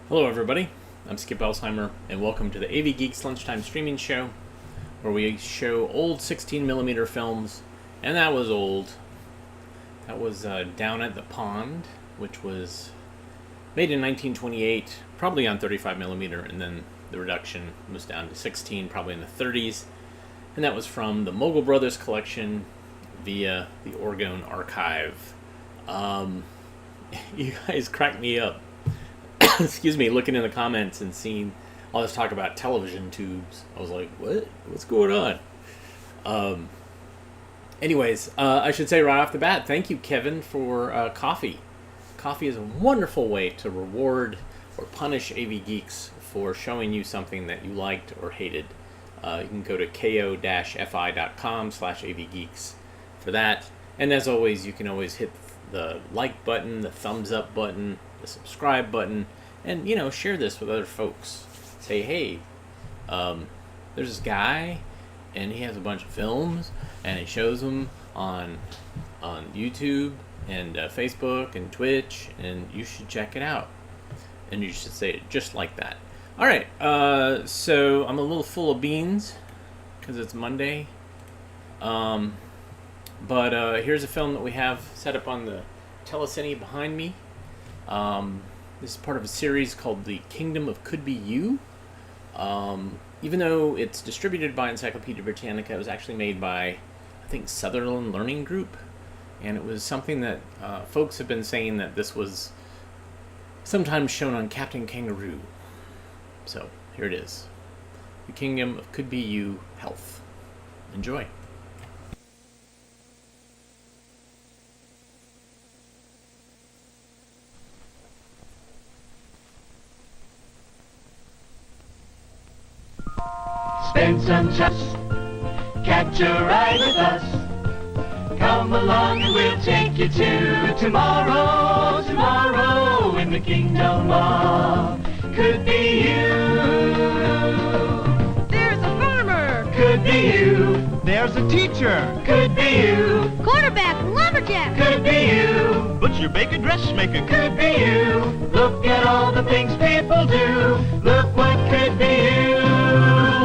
Hello, everybody. I'm Skip Elsheimer, and welcome to the AV Geeks Lunchtime Streaming Show, where we show old 16mm films, and that was old. That was Down at the Pond, which was made in 1928, probably on 35mm, and then the reduction was down to 16, probably in the 30s, and that was from the Mogul Brothers collection via the Orgone Archive. You guys cracked me up. Excuse me, looking in the comments and seeing all this talk about television tubes. I was like, what? What's going on? Anyways, I should say right off the bat, thank you, Kevin, for coffee. Coffee is a wonderful way to reward or punish AV Geeks for showing you something that you liked or hated. You can go to ko-fi.com/avgeeks for that. And as always, you can always hit the like button, the thumbs up button, the subscribe button, and, share this with other folks. Say, hey, there's this guy, and he has a bunch of films, and he shows them on YouTube and Facebook and Twitch, and you should check it out. And you should say it just like that. All right, so I'm a little full of beans because it's Monday. But here's a film that we have set up on the telecine behind me. This is part of a series called The Kingdom of Could Be You. Even though it's distributed by Encyclopedia Britannica, it was actually made by, I think, Sutherland Learning Group. And it was something that folks have been saying that this was sometimes shown on Captain Kangaroo. So, here it is. The Kingdom of Could Be You Health. Enjoy. Spend some just catch a ride with us. Come along and we'll take you to tomorrow, tomorrow in the kingdom of could be you. There's a farmer. Could be you. There's a teacher. Could be you. Quarterback, lumberjack. Could be you. Butcher, baker, dressmaker. Could be you. Look at all the things people do. Look what could be you.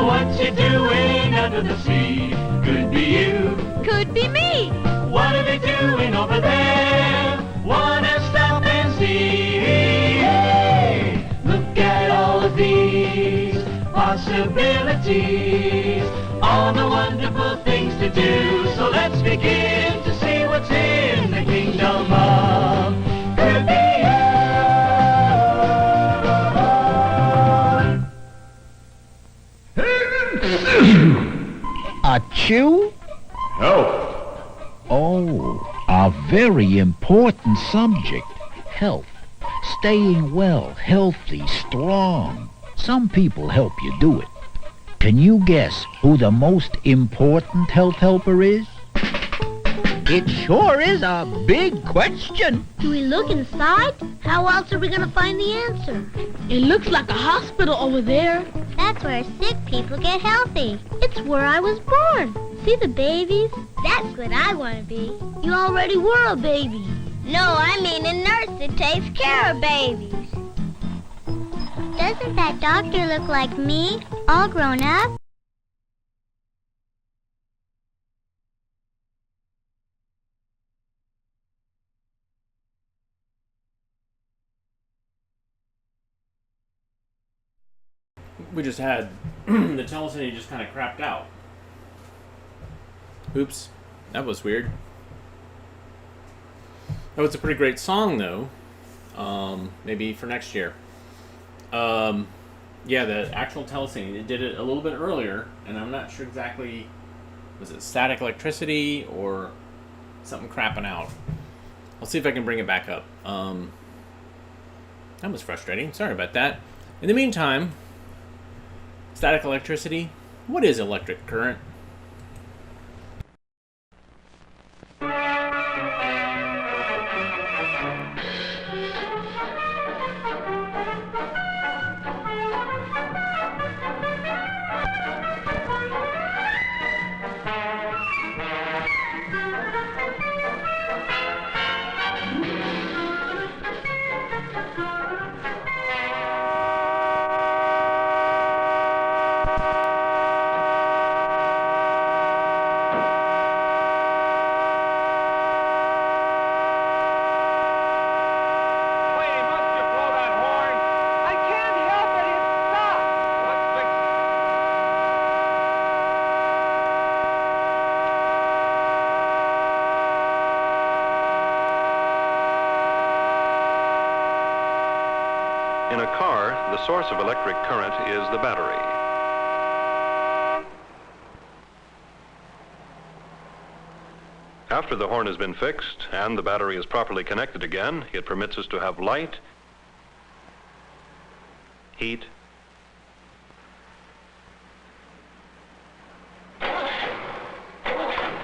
What you doing under the sea? Could be you. Could be me. What are they doing over there? Wanna stop and see? Hey, look at all of these possibilities, all the wonderful things to do. So let's begin to see what's in the kingdom of could be A chew? Help. Oh, a very important subject. Health. Staying well, healthy, strong. Some people help you do it. Can you guess who the most important health helper is? It sure is a big question. Do we look inside? How else are we going to find the answer? It looks like a hospital over there. That's where sick people get healthy. It's where I was born. See the babies? That's what I want to be. You already were a baby. No, I mean a nurse that takes care of babies. Doesn't that doctor look like me, all grown up? We just had the telecine just kind of crapped out. Oops, that was weird. Oh, it's a pretty great song, though. Maybe for next year. Yeah, the actual telecine, it did it a little bit earlier, and I'm not sure exactly, was it static electricity or something crapping out? I'll see if I can bring it back up. That was frustrating. Sorry about that. In the meantime, static electricity. What is electric current? In a car, the source of electric current is the battery. After the horn has been fixed and the battery is properly connected again, it permits us to have light, heat,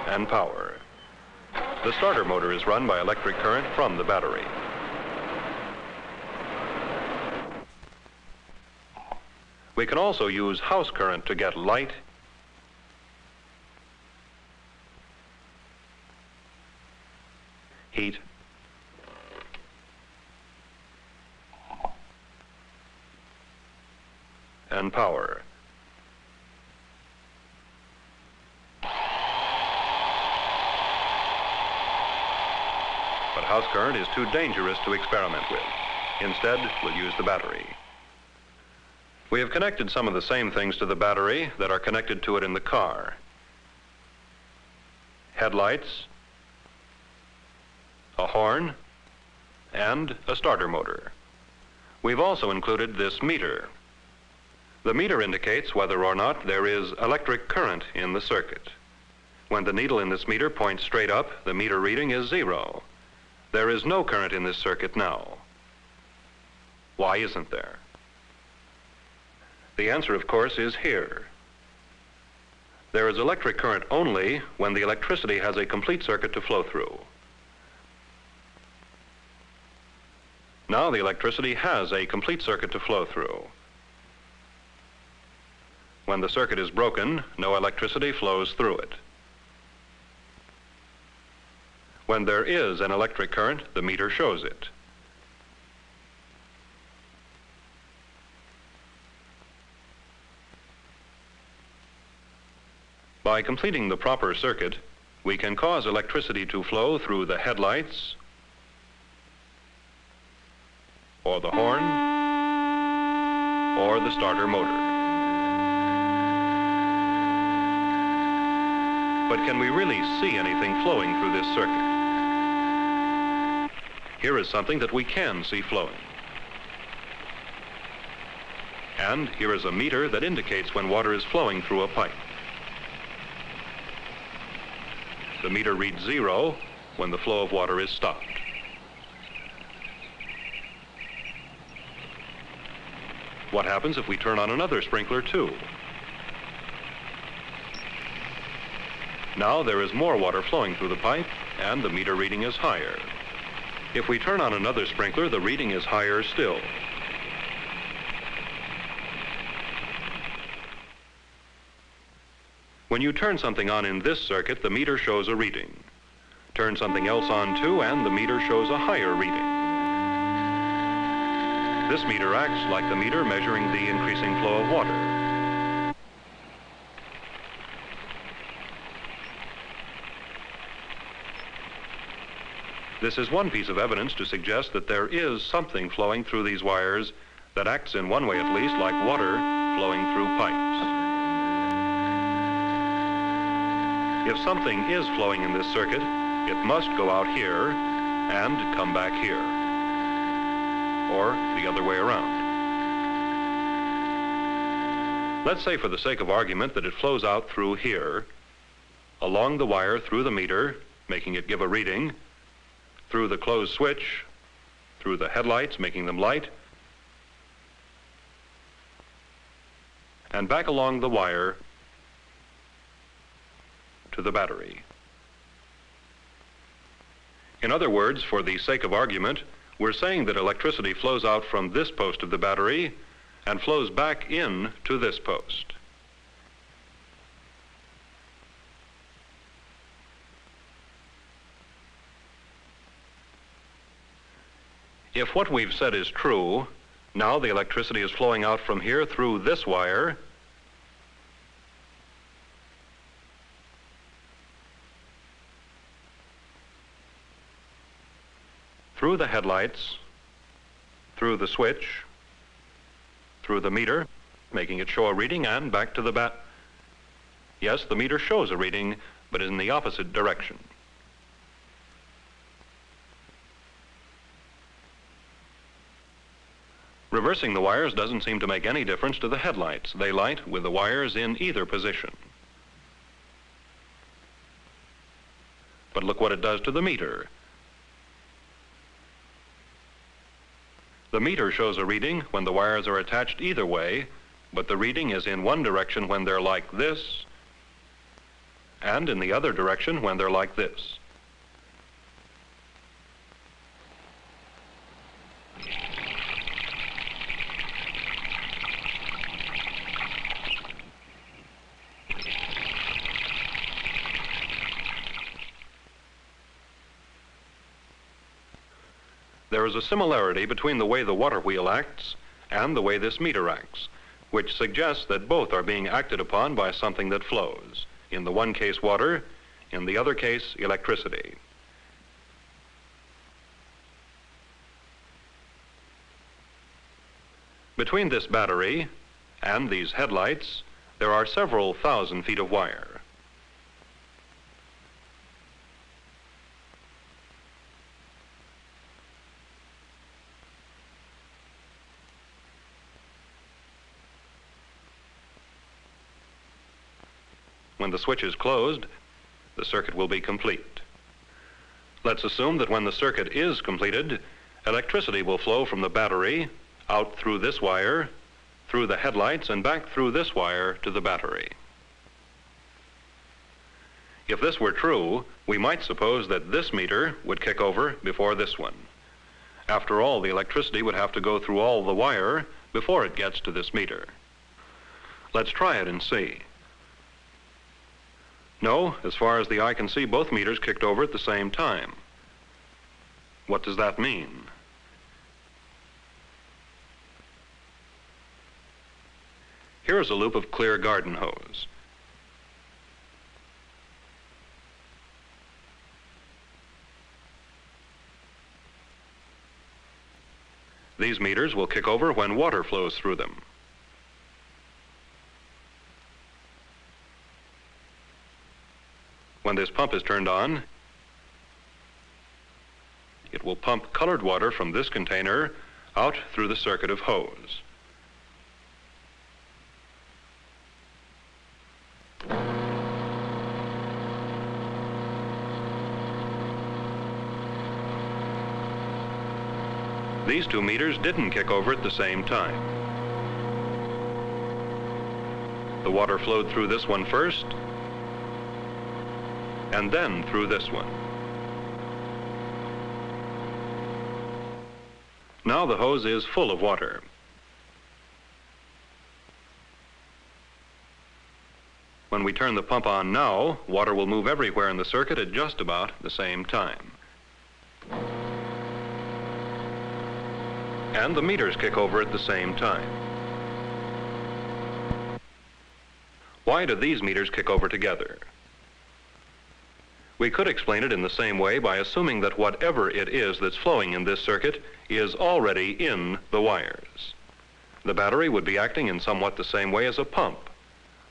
and power. The starter motor is run by electric current from the battery. We can also use house current to get light, heat, and power. But house current is too dangerous to experiment with. Instead, we'll use the battery. We have connected some of the same things to the battery that are connected to it in the car. Headlights, a horn, and a starter motor. We've also included this meter. The meter indicates whether or not there is electric current in the circuit. When the needle in this meter points straight up, the meter reading is 0. There is no current in this circuit now. Why isn't there? The answer, of course, is here. There is electric current only when the electricity has a complete circuit to flow through. Now the electricity has a complete circuit to flow through. When the circuit is broken, no electricity flows through it. When there is an electric current, the meter shows it. By completing the proper circuit, we can cause electricity to flow through the headlights, or the horn, or the starter motor. But can we really see anything flowing through this circuit? Here is something that we can see flowing. And here is a meter that indicates when water is flowing through a pipe. The meter reads 0 when the flow of water is stopped. What happens if we turn on another sprinkler too? Now there is more water flowing through the pipe and the meter reading is higher. If we turn on another sprinkler, the reading is higher still. When you turn something on in this circuit, the meter shows a reading. Turn something else on too, and the meter shows a higher reading. This meter acts like the meter measuring the increasing flow of water. This is one piece of evidence to suggest that there is something flowing through these wires that acts in one way at least like water flowing through pipes. If something is flowing in this circuit, it must go out here and come back here, or the other way around. Let's say for the sake of argument that it flows out through here, along the wire through the meter, making it give a reading, through the closed switch, through the headlights, making them light, and back along the wire to the battery. In other words, for the sake of argument, we're saying that electricity flows out from this post of the battery and flows back in to this post. If what we've said is true, now the electricity is flowing out from here through this wire through the headlights, through the switch, through the meter, making it show a reading, and back to the bat. Yes, the meter shows a reading, but in the opposite direction. Reversing the wires doesn't seem to make any difference to the headlights. They light with the wires in either position. But look what it does to the meter. The meter shows a reading when the wires are attached either way, but the reading is in one direction when they're like this, and in the other direction when they're like this. There is a similarity between the way the water wheel acts and the way this meter acts, which suggests that both are being acted upon by something that flows. In the one case, water; in the other case, electricity. Between this battery and these headlights, there are several thousand feet of wire. When the switch is closed, the circuit will be complete. Let's assume that when the circuit is completed, electricity will flow from the battery out through this wire, through the headlights, and back through this wire to the battery. If this were true, we might suppose that this meter would kick over before this one. After all, the electricity would have to go through all the wire before it gets to this meter. Let's try it and see. No, as far as the eye can see, both meters kicked over at the same time. What does that mean? Here is a loop of clear garden hose. These meters will kick over when water flows through them. When this pump is turned on, it will pump colored water from this container out through the circuit of hose. These two meters didn't kick over at the same time. The water flowed through this one first, and then through this one. Now the hose is full of water. When we turn the pump on now, water will move everywhere in the circuit at just about the same time. And the meters kick over at the same time. Why do these meters kick over together? We could explain it in the same way by assuming that whatever it is that's flowing in this circuit is already in the wires. The battery would be acting in somewhat the same way as a pump.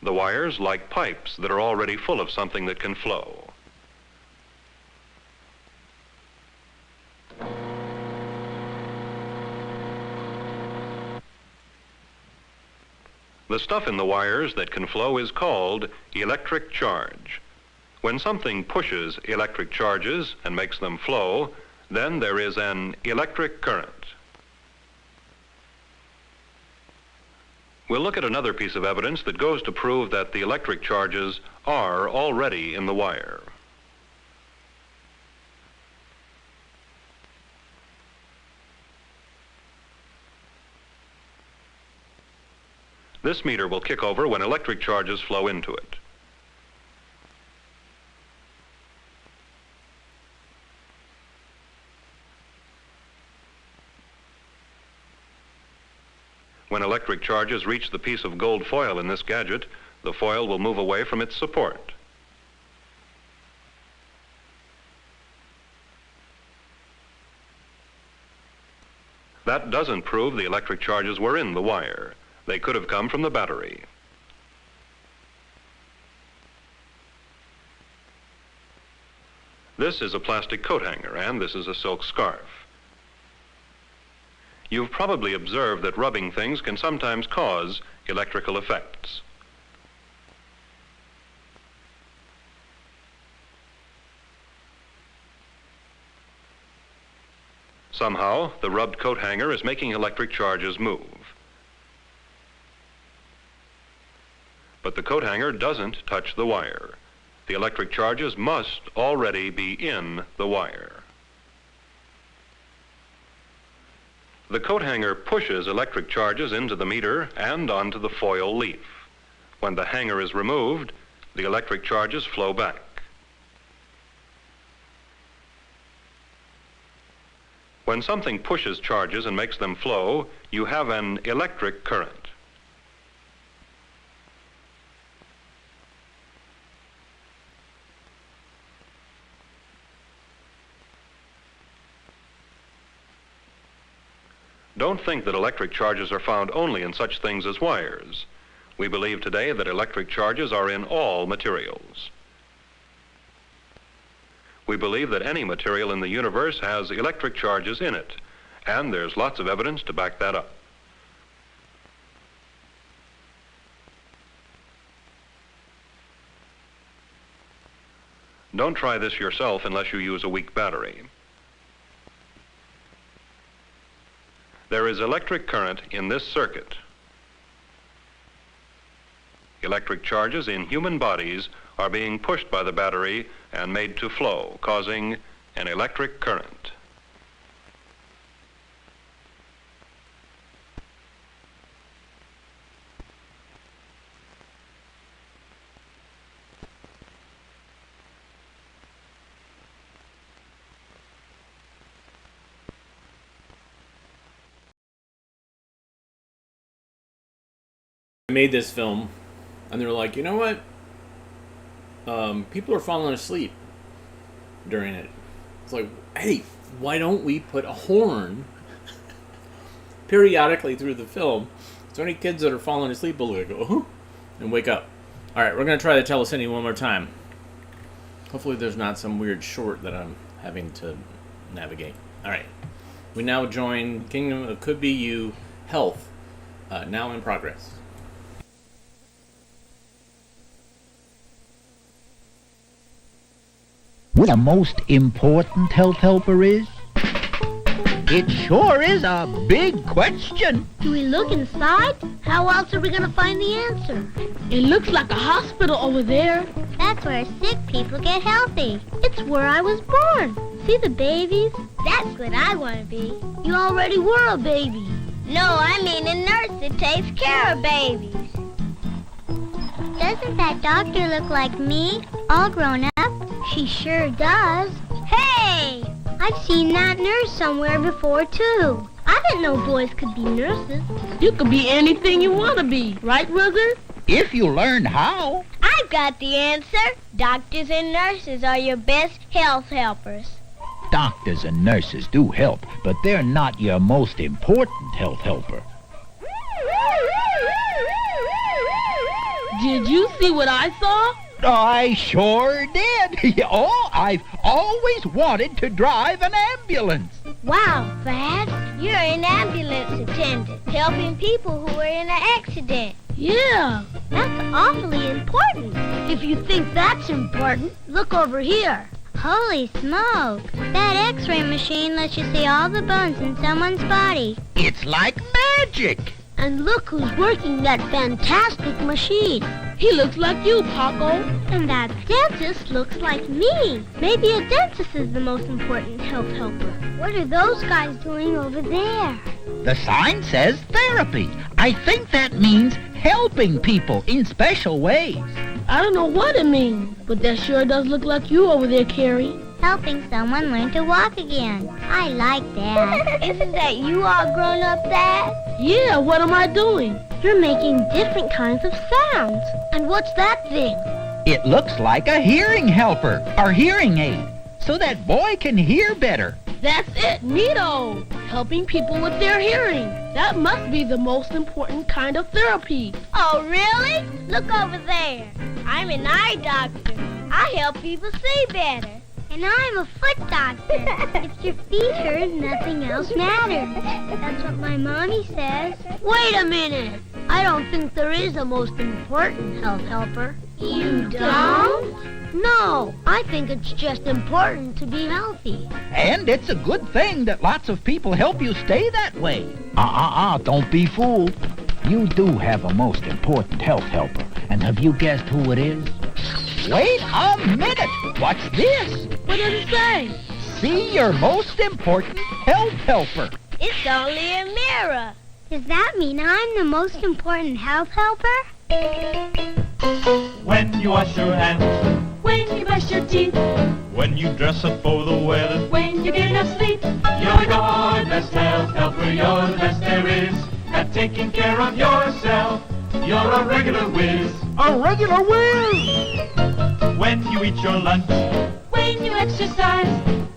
The wires like pipes that are already full of something that can flow. The stuff in the wires that can flow is called electric charge. When something pushes electric charges and makes them flow, then there is an electric current. We'll look at another piece of evidence that goes to prove that the electric charges are already in the wire. This meter will kick over when electric charges flow into it. When electric charges reach the piece of gold foil in this gadget, the foil will move away from its support. That doesn't prove the electric charges were in the wire. They could have come from the battery. This is a plastic coat hanger, and this is a silk scarf. You've probably observed that rubbing things can sometimes cause electrical effects. Somehow, the rubbed coat hanger is making electric charges move. But the coat hanger doesn't touch the wire. The electric charges must already be in the wire. The coat hanger pushes electric charges into the meter and onto the foil leaf. When the hanger is removed, the electric charges flow back. When something pushes charges and makes them flow, you have an electric current. Don't think that electric charges are found only in such things as wires. We believe today that electric charges are in all materials. We believe that any material in the universe has electric charges in it, and there's lots of evidence to back that up. Don't try this yourself unless you use a weak battery. There is electric current in this circuit. Electric charges in human bodies are being pushed by the battery and made to flow, causing an electric current. I made this film, and they were like, you know what? People are falling asleep during it. It's like, hey, why don't we put a horn periodically through the film so any kids that are falling asleep will go, oh, and wake up. All right, we're going to try to tell us any one more time. Hopefully there's not some weird short that I'm having to navigate. All right. We now join Kingdom of Could Be You Health, now in progress. What the most important health helper is? It sure is a big question. Do we look inside? How else are we going to find the answer? It looks like a hospital over there. That's where sick people get healthy. It's where I was born. See the babies? That's what I want to be. You already were a baby. No, I mean a nurse that takes care of babies. Doesn't that doctor look like me, all grown up? She sure does. Hey! I've seen that nurse somewhere before, too. I didn't know boys could be nurses. You could be anything you want to be, right, Rooger? If you learn how. I've got the answer. Doctors and nurses are your best health helpers. Doctors and nurses do help, but they're not your most important health helper. Did you see what I saw? I sure did. Oh, I've always wanted to drive an ambulance. Wow, fast. You're an ambulance attendant, helping people who are in an accident. Yeah, that's awfully important. If you think that's important, look over here. Holy smoke. That x-ray machine lets you see all the bones in someone's body. It's like magic. And look who's working that fantastic machine. He looks like you, Paco. And that dentist looks like me. Maybe a dentist is the most important health helper. What are those guys doing over there? The sign says therapy. I think that means helping people in special ways. I don't know what it means, but that sure does look like you over there, Carrie. Helping someone learn to walk again. I like that. Isn't that you all grown up, Dad? Yeah, what am I doing? You're making different kinds of sounds. And what's that thing? It looks like a hearing helper, or hearing aid, so that boy can hear better. That's it, neato. Helping people with their hearing. That must be the most important kind of therapy. Oh, really? Look over there. I'm an eye doctor. I help people see better. And I'm a foot doctor. If your feet hurt, nothing else matters. That's what my mommy says. Wait a minute. I don't think there is a most important health helper. You don't? No, I think it's just important to be healthy. And it's a good thing that lots of people help you stay that way. Don't be fooled. You do have a most important health helper. And have you guessed who it is? Wait a minute! What's this? What does it say? See your most important health helper. It's only a mirror. Does that mean I'm the most important health helper? When you wash your hands, When you brush your teeth, when you dress up for the weather, when you get enough sleep, you're your best health helper, you're the best there is at taking care of yourself. You're a regular whiz. A regular whiz! When you eat your lunch, when you exercise,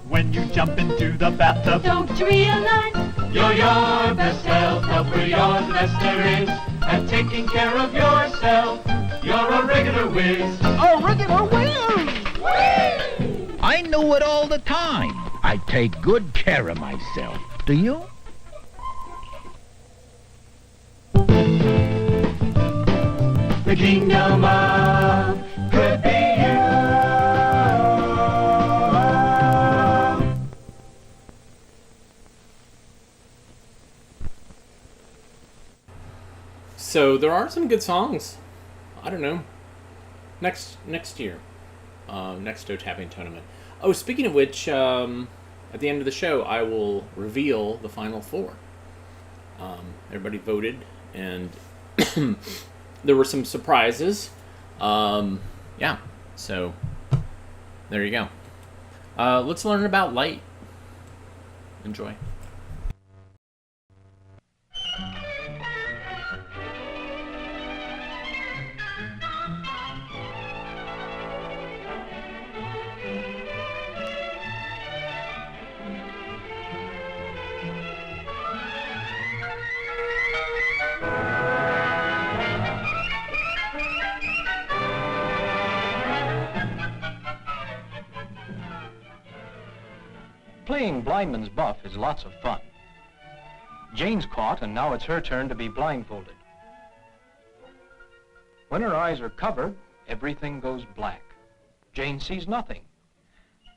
when you jump into the bathtub, don't you realize? you're your best health helper, you're the best there is at taking care of yourself. You're a regular whiz. A regular whiz! I knew it all the time. I take good care of myself. Do you? The kingdom of could be you. So there are some good songs. I don't know. Next year, next toe tapping tournament. Oh, speaking of which, at the end of the show, I will reveal the final four. Everybody voted, and there were some surprises. Yeah, so there you go. Let's learn about light. Enjoy. Playing blindman's buff is lots of fun. Jane's caught, and now it's her turn to be blindfolded. When her eyes are covered, everything goes black. Jane sees nothing.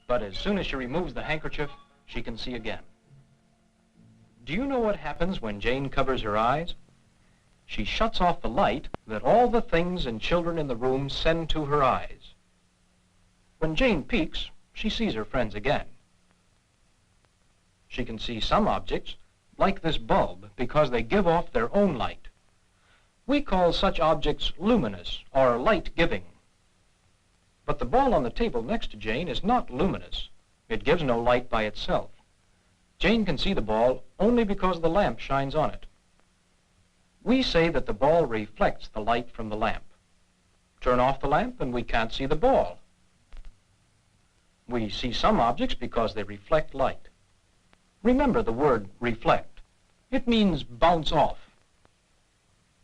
But as soon as she removes the handkerchief, she can see again. Do you know what happens when Jane covers her eyes? She shuts off the light that all the things and children in the room send to her eyes. When Jane peeks, she sees her friends again. She can see some objects, like this bulb, because they give off their own light. We call such objects luminous or light-giving. But the ball on the table next to Jane is not luminous. It gives no light by itself. Jane can see the ball only because the lamp shines on it. We say that the ball reflects the light from the lamp. Turn off the lamp and we can't see the ball. We see some objects because they reflect light. Remember the word reflect. It means bounce off.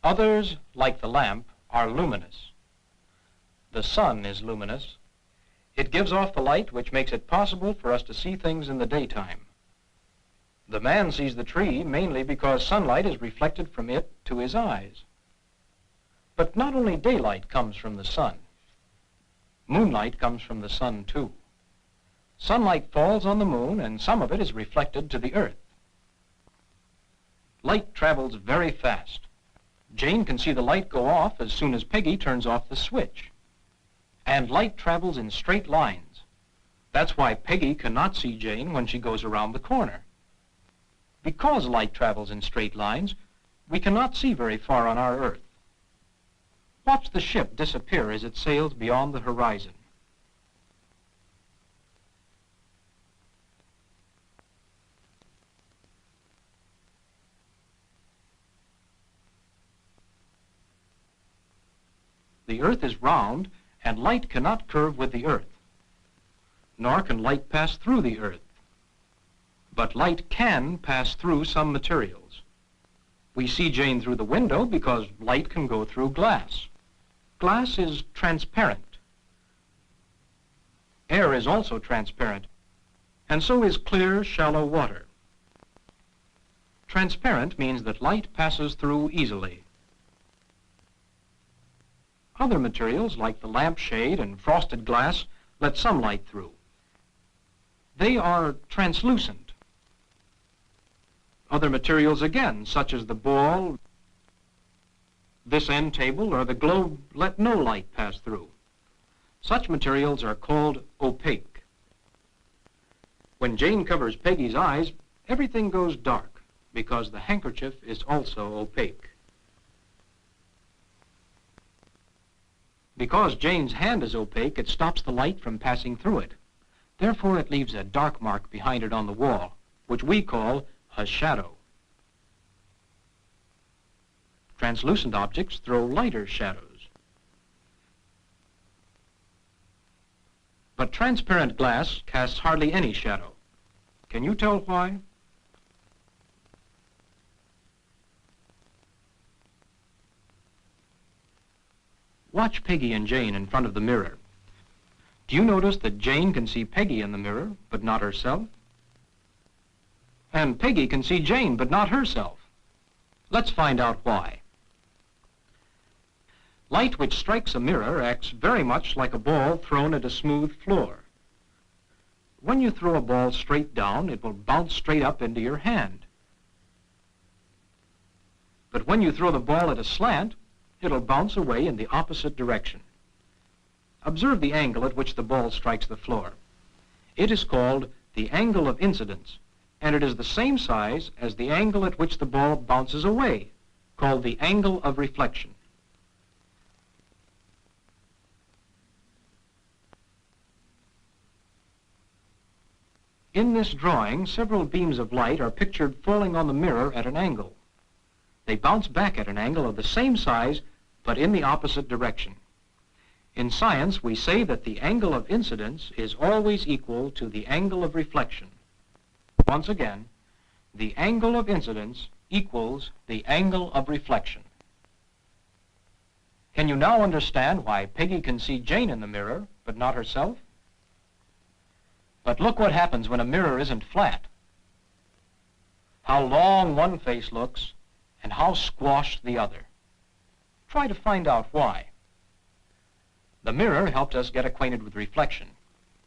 Others, like the lamp, are luminous. The sun is luminous. It gives off the light which makes it possible for us to see things in the daytime. The man sees the tree mainly because sunlight is reflected from it to his eyes. But not only daylight comes from the sun. Moonlight comes from the sun too. Sunlight falls on the moon, and some of it is reflected to the earth. Light travels very fast. Jane can see the light go off as soon as Peggy turns off the switch. And light travels in straight lines. That's why Peggy cannot see Jane when she goes around the corner. Because light travels in straight lines, we cannot see very far on our Earth. Watch the ship disappear as it sails beyond the horizon. The Earth is round, and light cannot curve with the Earth. Nor can light pass through the Earth. But light can pass through some materials. We see Jane through the window because light can go through glass. Glass is transparent. Air is also transparent, and so is clear, shallow water. Transparent means that light passes through easily. Other materials, like the lampshade and frosted glass, let some light through. They are translucent. Other materials again, such as the ball, this end table, or the globe, let no light pass through. Such materials are called opaque. When Jane covers Peggy's eyes, everything goes dark because the handkerchief is also opaque. Because Jane's hand is opaque, it stops the light from passing through it. Therefore, it leaves a dark mark behind it on the wall, which we call a shadow. Translucent objects throw lighter shadows. But transparent glass casts hardly any shadow. Can you tell why? Watch Peggy and Jane in front of the mirror. Do you notice that Jane can see Peggy in the mirror, but not herself? And Peggy can see Jane, but not herself. Let's find out why. Light which strikes a mirror acts very much like a ball thrown at a smooth floor. When you throw a ball straight down, it will bounce straight up into your hand. But when you throw the ball at a slant, it'll bounce away in the opposite direction. Observe the angle at which the ball strikes the floor. It is called the angle of incidence, and it is the same size as the angle at which the ball bounces away, called the angle of reflection. In this drawing, several beams of light are pictured falling on the mirror at an angle. They bounce back at an angle of the same size, but in the opposite direction. In science, we say that the angle of incidence is always equal to the angle of reflection. Once again, the angle of incidence equals the angle of reflection. Can you now understand why Peggy can see Jane in the mirror, but not herself? But look what happens when a mirror isn't flat. How long one face looks, and how squashed the other. Try to find out why. The mirror helped us get acquainted with reflection.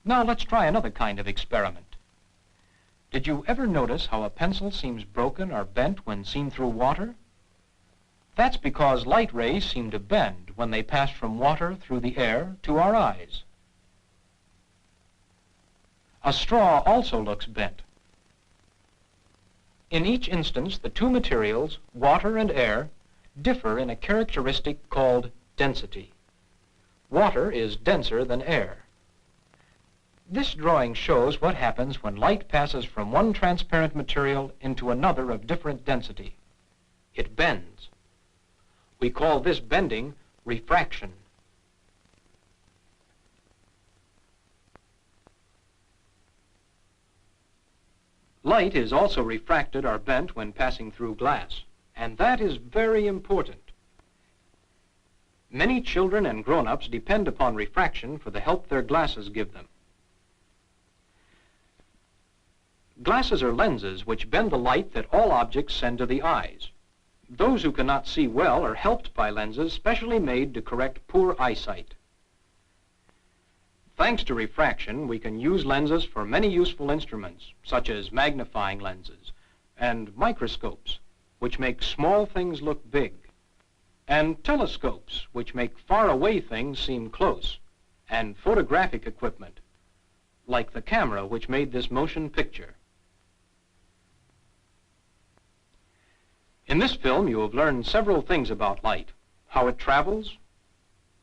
Now let's try another kind of experiment. Did you ever notice how a pencil seems broken or bent when seen through water? That's because light rays seem to bend when they pass from water through the air to our eyes. A straw also looks bent. In each instance, the two materials, water and air, differ in a characteristic called density. Water is denser than air. This drawing shows what happens when light passes from one transparent material into another of different density. It bends. We call this bending refraction. Light is also refracted or bent when passing through glass, and that is very important. Many children and grown-ups depend upon refraction for the help their glasses give them. Glasses are lenses which bend the light that all objects send to the eyes. Those who cannot see well are helped by lenses specially made to correct poor eyesight. Thanks to refraction, we can use lenses for many useful instruments, such as magnifying lenses and microscopes, which make small things look big, and telescopes, which make far-away things seem close, and photographic equipment, like the camera which made this motion picture. In this film, you have learned several things about light: how it travels,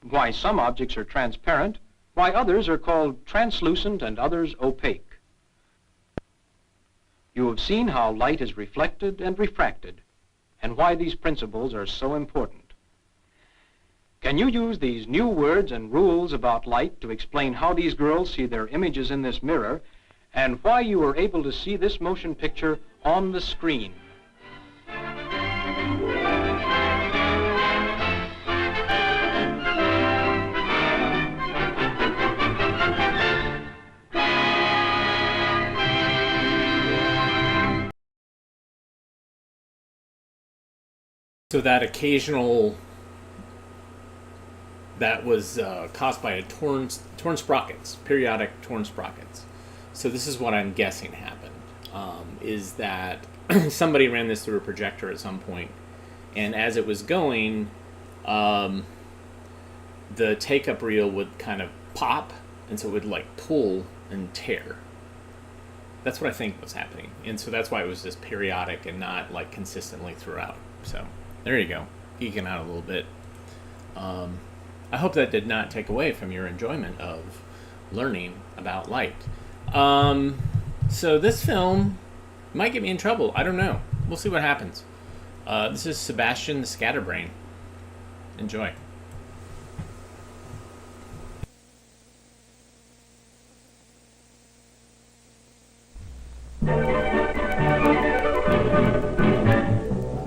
why some objects are transparent, why others are called translucent and others opaque. You have seen how light is reflected and refracted, and why these principles are so important. Can you use these new words and rules about light to explain how these girls see their images in this mirror, and why you were able to see this motion picture on the screen? So that occasional, that was caused by a torn sprockets, periodic torn sprockets. So this is what I'm guessing happened, is that somebody ran this through a projector at some point, and as it was going, the take-up reel would kind of pop, and so it would like pull and tear. That's what I think was happening, and so that's why it was just periodic and not like consistently throughout. So there you go, geeking out a little bit. I hope that did not take away from your enjoyment of learning about light. So this film might get me in trouble. I don't know. We'll see what happens. This is Sebastian the Scatterbrain. Enjoy.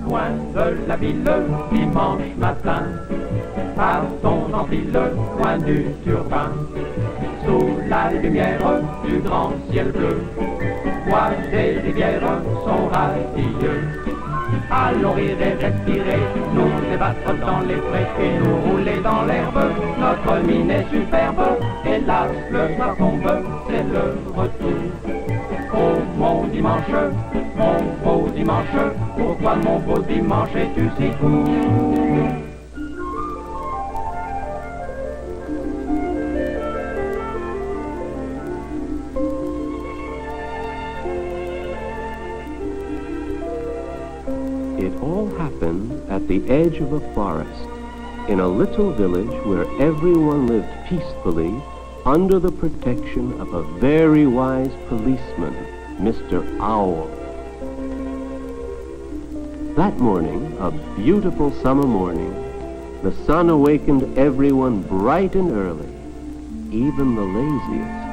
Loin de la ville, dimanche matin, partons en ville, loin du turbin. Sous la lumière du grand ciel bleu, bois des rivières sont radieux. Allons rire et respirer, nous débattre dans les prés et nous rouler dans l'herbe. Notre mine est superbe, hélas le soir tombe, c'est le retour. Oh mon dimanche, mon beau dimanche, pourquoi mon beau dimanche es-tu si court? It all happened at the edge of a forest, in a little village where everyone lived peacefully under the protection of a very wise policeman, Mr. Owl. That morning, a beautiful summer morning, the sun awakened everyone bright and early, even the laziest.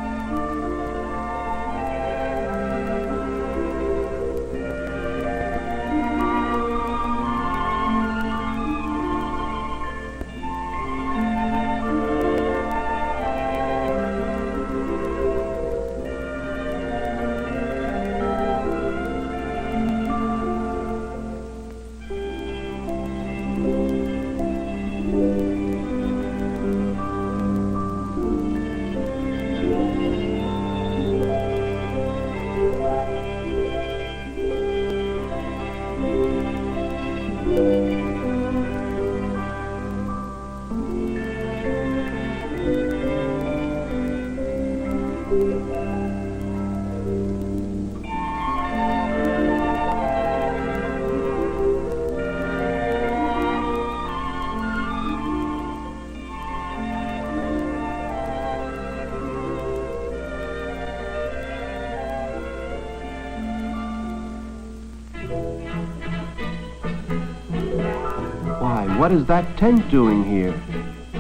Why, what is that tent doing here?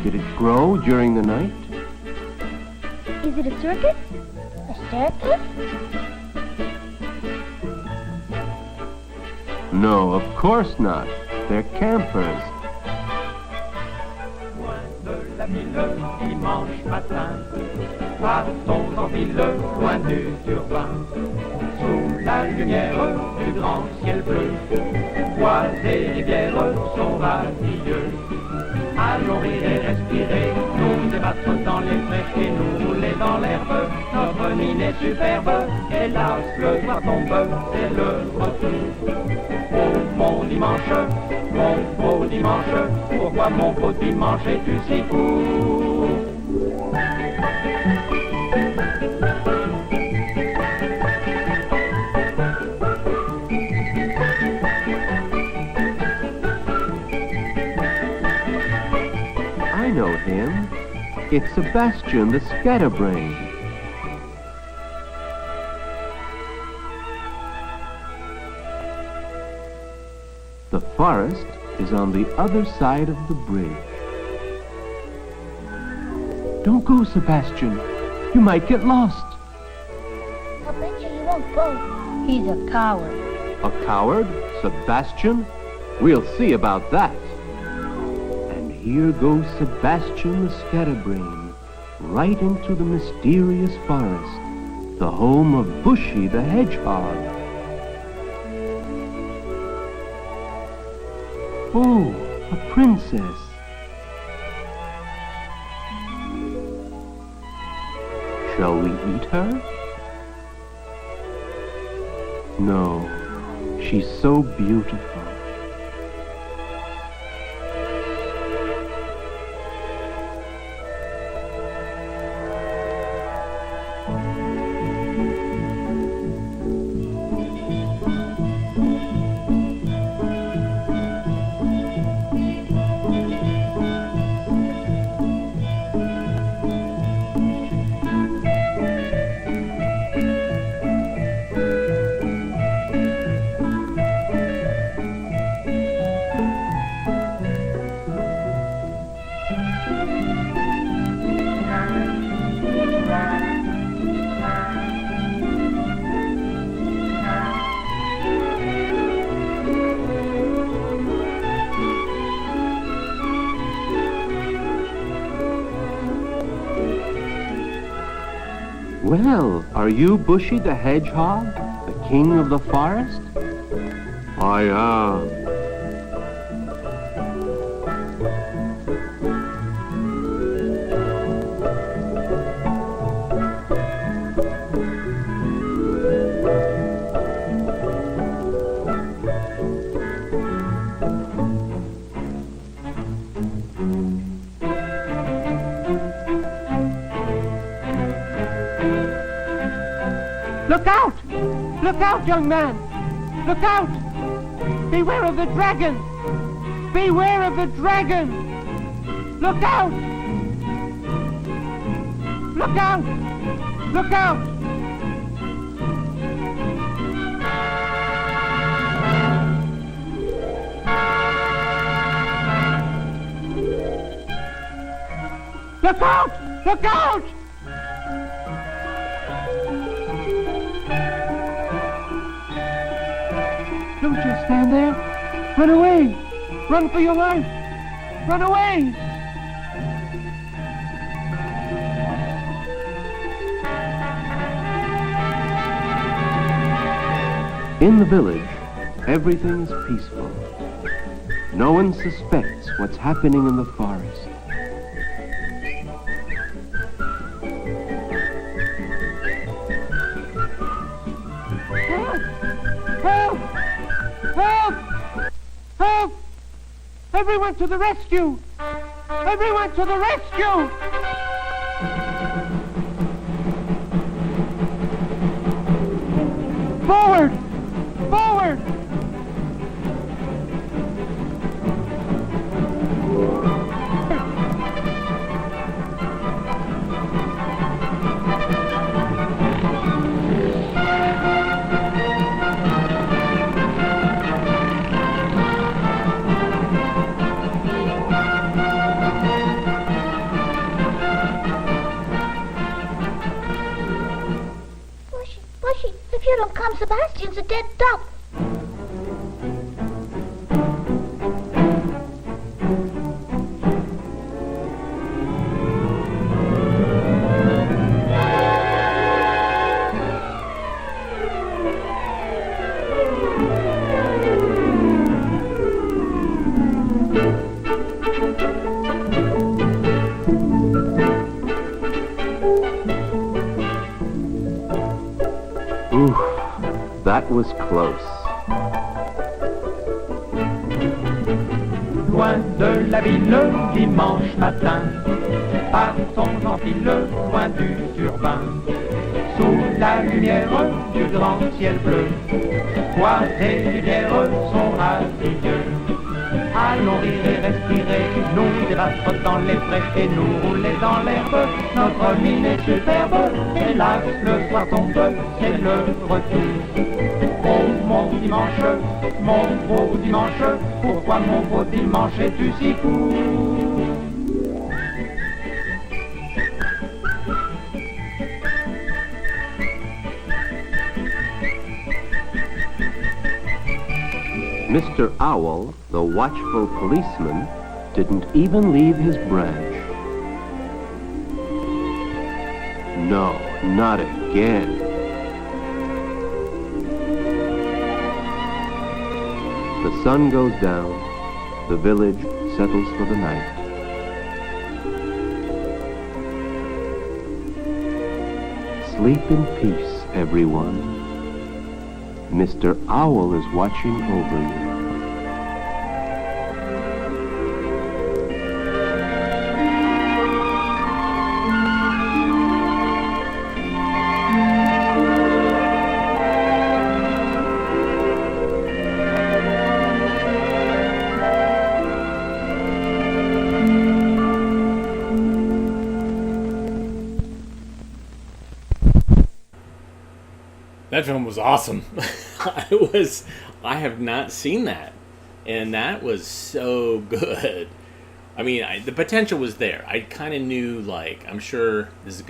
Did it grow during the night? Is it a circus? A circus? No, of course not. They're campers. Loin de la ville, dimanche matin, partons en ville, loin du turbin. Sous la lumière du grand ciel bleu, bois et rivières sont radieux. Allons rire et respirer, nous débattre dans les prés et nous rouler dans l'herbe. Notre mine est superbe, hélas le soir tombe, c'est le retour. Oh mon dimanche, mon beau dimanche, pourquoi mon beau dimanche es-tu si court? I know him. It's Sebastian the Scatterbrain. The forest is on the other side of the bridge. Don't go, Sebastian. You might get lost. I'll bet you he won't go. He's a coward. A coward? Sebastian? We'll see about that. And here goes Sebastian the Scatterbrain, right into the mysterious forest, the home of Bushy the Hedgehog. Oh, a princess. Shall we eat her? No, she's so beautiful. Well, are you Bushy the Hedgehog, the king of the forest? I am. Look out! Look out, young man! Look out! Beware of the dragon! Beware of the dragon! Look out! Look out! Look out! Look out! Look out! Don't just stand there. Run away. Run for your life. Run away. In the village, everything is peaceful. No one suspects what's happening in the forest. Help! Help! Help! Everyone to the rescue! Everyone to the rescue! Forward! Forward! Bushy, if you don't come, Sebastian's a dead duck. Oof, that was close. Loin de la ville, dimanche matin, partons en file, loin du turbin. Sous la lumière du grand ciel bleu, boire des rivières sont radieux. Allons rire et respirer, nous débattre dans les frais et nous rouler dans l'herbe. Notre mine est superbe, hélas le soir tombe, c'est le retour. Oh mon dimanche, mon beau dimanche, pourquoi mon beau dimanche es-tu si court? Mr. Owl, the watchful policeman, didn't even leave his branch. No, not again. The sun goes down, the village settles for the night. Sleep in peace, everyone. Mr. Owl is watching over you. That film was awesome. I have not seen that, and that was so good. I mean, the potential was there. I kind of knew, like, I'm sure this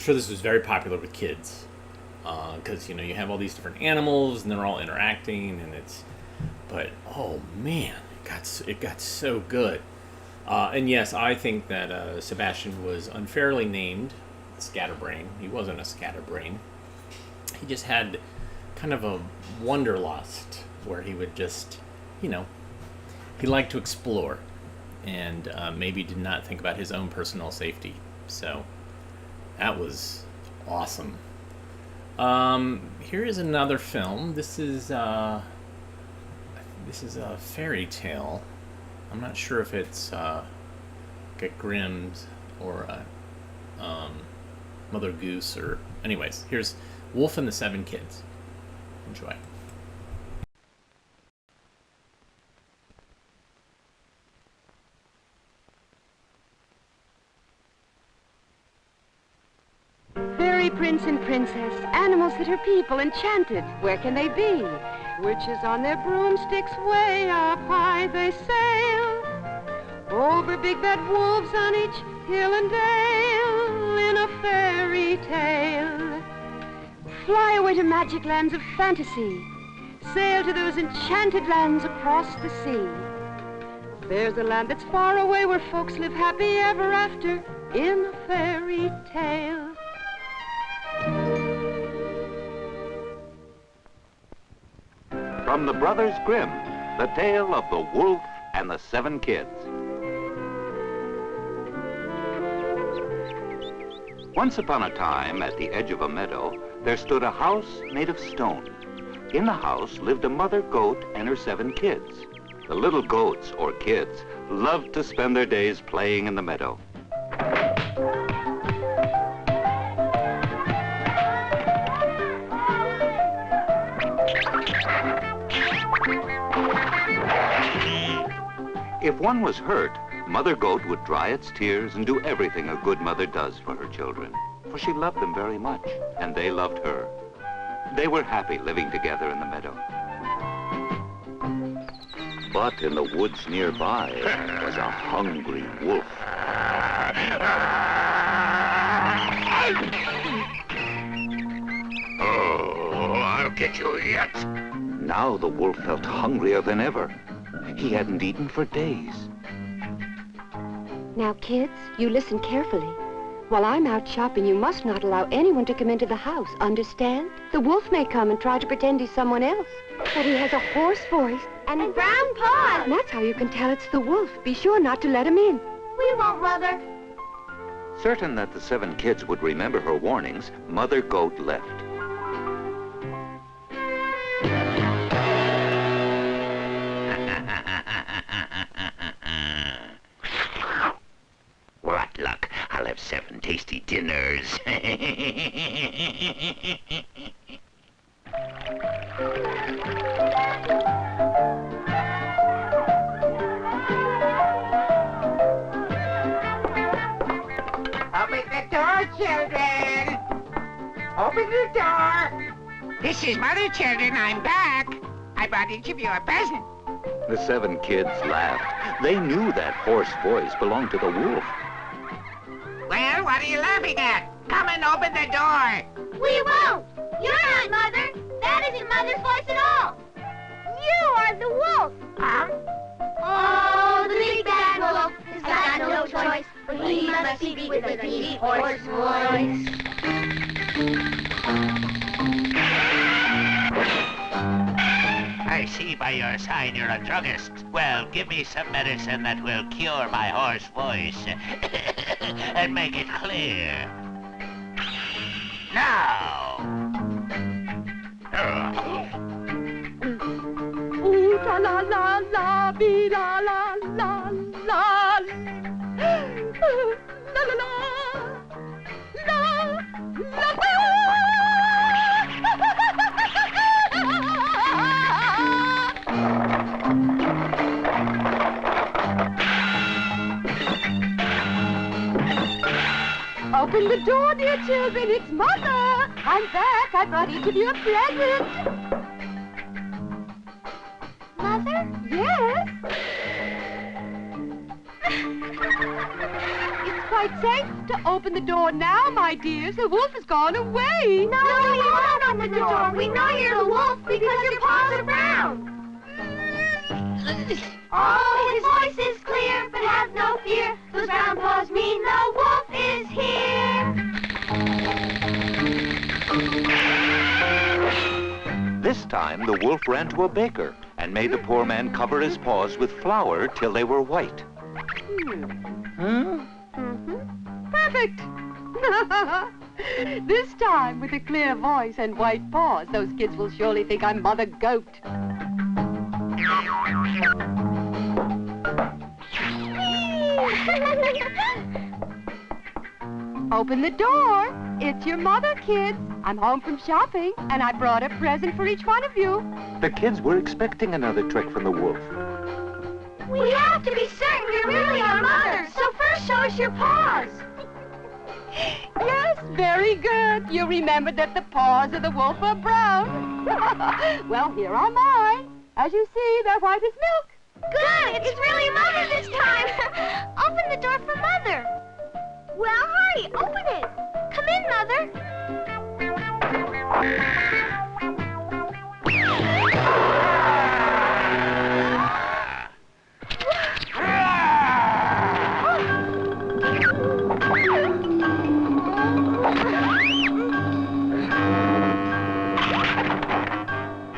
was very popular with kids, because you have all these different animals and they're all interacting, but oh man, it got so good. And yes, I think that Sebastian was unfairly named Scatterbrain. He wasn't a scatterbrain. He just had kind of a wanderlust where he would just, he liked to explore and maybe did not think about his own personal safety. So that was awesome. Here is another film. This is a fairy tale. I'm not sure if it's like Grimm's or Mother Goose or... Anyways, here's Wolf and the Seven Kids. Enjoy. Fairy prince and princess, animals that are people, enchanted. Where can they be? Witches on their broomsticks way up high they sail. Over big bad wolves on each hill and dale in a fairy tale. Fly away to magic lands of fantasy. Sail to those enchanted lands across the sea. There's a land that's far away where folks live happy ever after in a fairy tale. From the Brothers Grimm, the tale of the Wolf and the Seven Kids. Once upon a time, at the edge of a meadow, there stood a house made of stone. In the house lived a mother goat and her 7 kids. The little goats, or kids, loved to spend their days playing in the meadow. If one was hurt, Mother Goat would dry its tears and do everything a good mother does for her children, for she loved them very much, and they loved her. They were happy living together in the meadow. But in the woods nearby was a hungry wolf. Oh, I'll get you yet. Now the wolf felt hungrier than ever. He hadn't eaten for days. Now, kids, you listen carefully. While I'm out shopping, you must not allow anyone to come into the house, understand? The wolf may come and try to pretend he's someone else, but he has a hoarse voice and brown paws. And that's how you can tell it's the wolf. Be sure not to let him in. We won't, Mother. Certain that the 7 kids would remember her warnings, Mother Goat left. What luck. I'll have 7 tasty dinners. Open the door, children. Open the door. This is Mother, children. I'm back. I brought each of you a present. The 7 kids laughed. They knew that hoarse voice belonged to the wolf. Well, what are you laughing at? Come and open the door. We won't. You're not Mother. That isn't Mother's voice at all. You are the wolf. Huh? Oh, the big bad wolf has got no choice, but he must speak with a deep, hoarse voice. I see by your sign you're a druggist. Well, give me some medicine that will cure my hoarse voice and make it clear. Now! Ooh, la la la la, be la la la la. La la la. La la la. Open the door, dear children, it's Mother. I'm back. I brought each of you a present. Mother? Yes? It's quite safe to open the door now, my dears. The wolf has gone away. No, we won't open the door. We know you're the wolf because your paws are brown. Oh, his voice is clear, but have no fear. Those brown paws mean the wolf is here. This time, the wolf ran to a baker and made the poor man cover his paws with flour till they were white. Perfect. This time, with a clear voice and white paws, those kids will surely think I'm Mother Goat. Open the door. It's your mother, kids. I'm home from shopping, and I brought a present for each one of you. The kids were expecting another trick from the wolf. We have to be certain you're really our mother, so first show us your paws. Yes, very good. You remembered that the paws of the wolf are brown. Well, here are mine. As you see, they're white as milk. Good, it's really Mother this time. Open the door for Mother. Well, hurry, open it. Come in, Mother.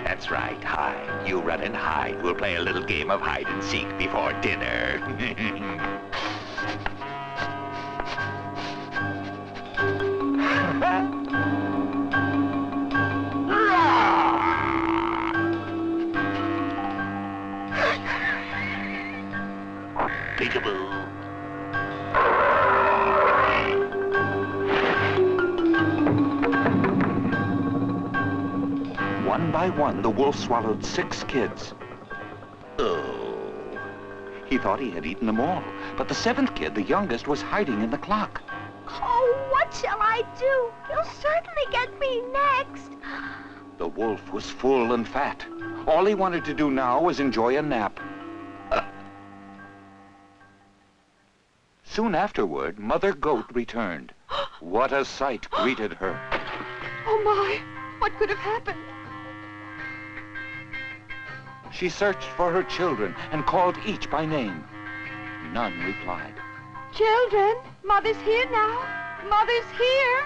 That's right, hide. You run and hide. We'll play a little game of hide and seek before dinner. Peekaboo. One by one, the wolf swallowed 6 kids. Oh. He thought he had eaten them all, but the 7th kid, the youngest, was hiding in the clock. Oh, what shall I do? He'll certainly get me next. The wolf was full and fat. All he wanted to do now was enjoy a nap. Soon afterward, Mother Goat returned. What a sight greeted her. Oh, my. What could have happened? She searched for her children and called each by name. None replied. Children, Mother's here now. Mother's here.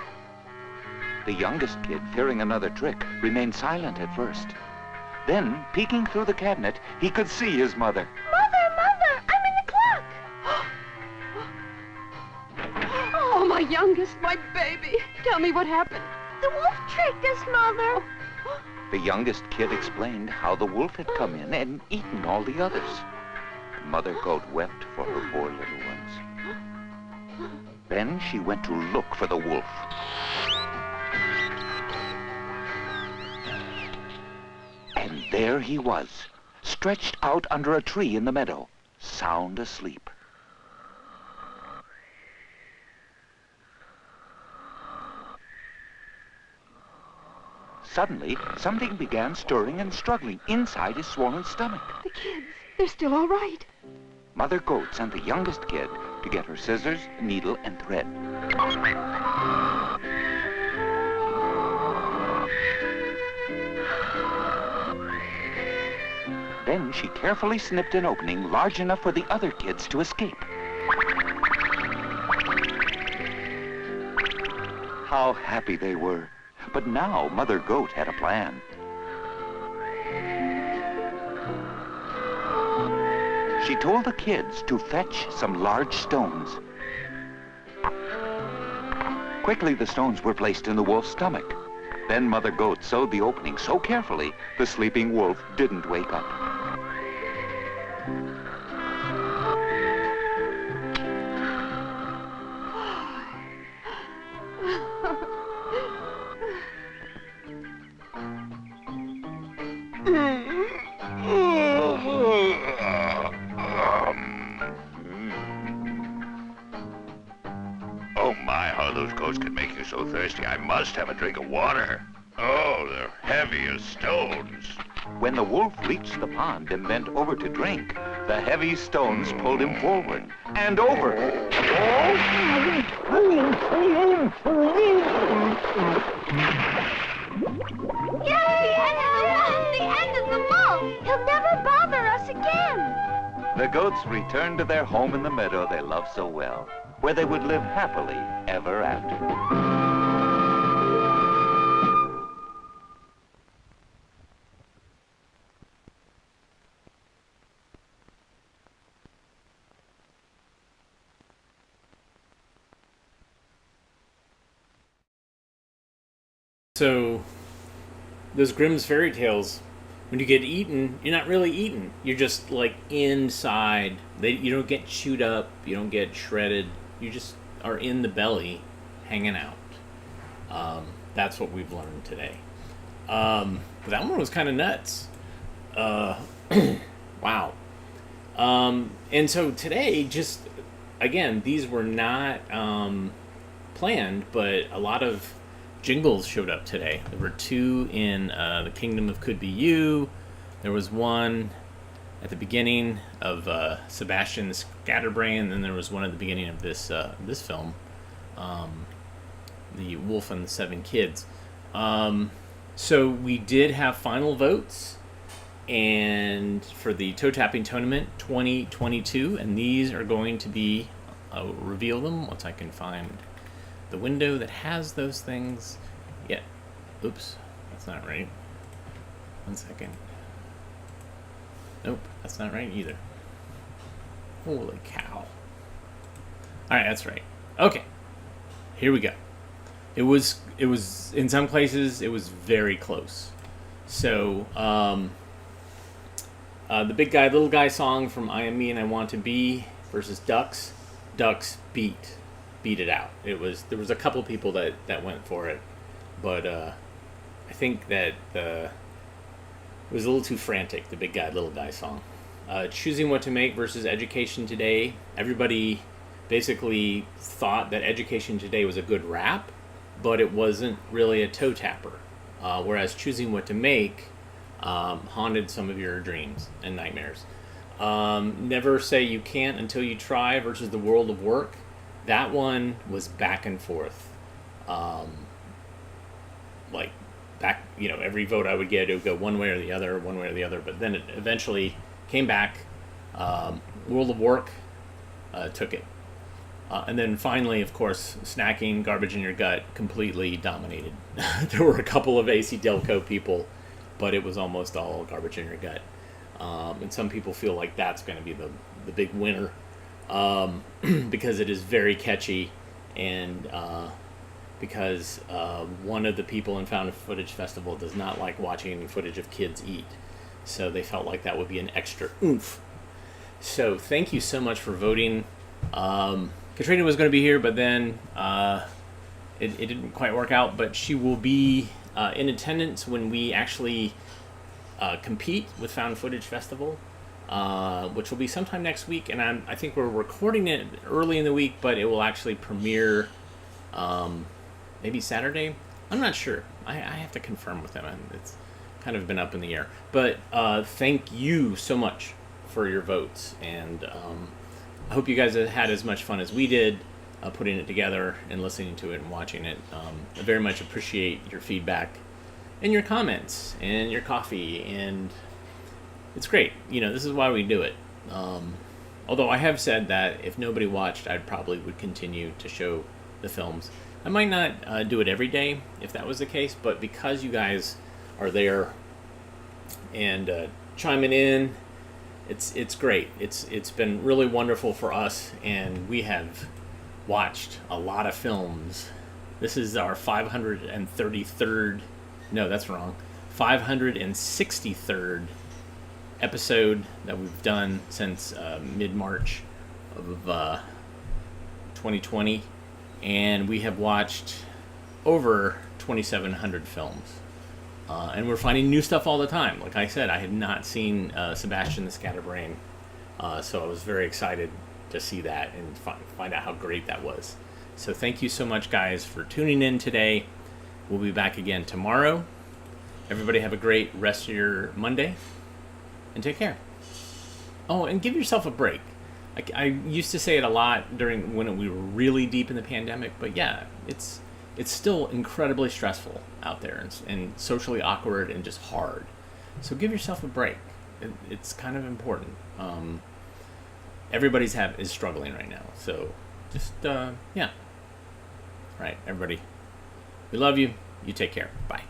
The youngest kid, fearing another trick, remained silent at first. Then, peeking through the cabinet, he could see his mother. Mother, I'm in the clock. Oh, my youngest, my baby. Tell me what happened. The wolf tricked us, Mother. The youngest kid explained how the wolf had come in and eaten all the others. Mother Goat wept for her poor little ones. Then she went to look for the wolf. And there he was, stretched out under a tree in the meadow, sound asleep. Suddenly, something began stirring and struggling inside his swollen stomach. The kids, they're still all right. Mother Goat sent the youngest kid to get her scissors, needle, and thread. Then she carefully snipped an opening large enough for the other kids to escape. How happy they were. But now Mother Goat had a plan. She told the kids to fetch some large stones. Quickly, the stones were placed in the wolf's stomach. Then Mother Goat sewed the opening so carefully, the sleeping wolf didn't wake up. Oh my, how those goats can make you so thirsty. I must have a drink of water. Oh, they're heavy as stones. When the wolf reached the pond and bent over to drink, the heavy stones pulled him forward and over. Yay! The end of the wolf! He'll never bother us again! The goats returned to their home in the meadow they loved so well, where they would live happily ever after. So, those Grimm's fairy tales, when you get eaten, you're not really eaten. You're just like inside. You don't get chewed up. You don't get shredded. You just are in the belly, hanging out. That's what we've learned today. But that one was kind of nuts. Wow. And so today, just again, these were not planned, but a lot of jingles showed up today. There were two in The Kingdom of Could Be You. There was one at the beginning of Sebastian the Scatterbrain, and then there was one at the beginning of this film, The Wolf and the Seven Kids. So we did have final votes, and for the Toe Tapping Tournament 2022, and these are going to be, I'll reveal them once I can find the window that has those things. Yeah. Oops. That's not right. 1 second. Nope. That's not right either. Holy cow. Alright, that's right. Okay. Here we go. It was in some places it was very close. So the Big Guy Little Guy song from I Am Me and I Want to Be versus Ducks. Ducks beat it out. There was a couple people that went for it, but I think that it was a little too frantic, the Big Guy Little Guy song. Choosing What to Make versus Education Today. Everybody basically thought that Education Today was a good rap, but it wasn't really a toe tapper. Whereas Choosing What to Make haunted some of your dreams and nightmares. Never Say You Can't Until You Try versus The World of Work. That one was back and forth. Every vote I would get, it would go one way or the other, but then it eventually came back. World of Work took it. And then finally, of course, Snacking, Garbage in Your Gut completely dominated. There were a couple of AC Delco people, but it was almost all Garbage in Your Gut. And some people feel like that's going to be the big winner. Because it is very catchy, and because one of the people in Found Footage Festival does not like watching any footage of kids eat. So they felt like that would be an extra oomph. So thank you so much for voting. Katrina was going to be here, but then it didn't quite work out, but she will be in attendance when we actually compete with Found Footage Festival. Which will be sometime next week, and I think we're recording it early in the week, but it will actually premiere maybe Saturday. I'm not sure. I have to confirm with them. It's kind of been up in the air. But thank you so much for your votes, and I hope you guys have had as much fun as we did putting it together and listening to it and watching it. I very much appreciate your feedback and your comments and your coffee, and it's great. This is why we do it. Although I have said that if nobody watched, I probably would continue to show the films. I might not do it every day if that was the case, but because you guys are there and chiming in it's great. It's been really wonderful for us, and we have watched a lot of films. This is our 533rd. No, that's wrong. 563rd episode that we've done since mid-March of 2020, and we have watched over 2,700 films. And we're finding new stuff all the time. Like I said, I had not seen Sebastian the Scatterbrain, so I was very excited to see that and find out how great that was. So thank you so much, guys, for tuning in today. We'll be back again tomorrow. Everybody have a great rest of your Monday, and take care. Oh, and give yourself a break. I used to say it a lot during when we were really deep in the pandemic, but yeah, it's still incredibly stressful out there and socially awkward and just hard. So give yourself a break. It's kind of important. Everybody's is struggling right now. So just, yeah. All right, everybody. We love you. You take care. Bye.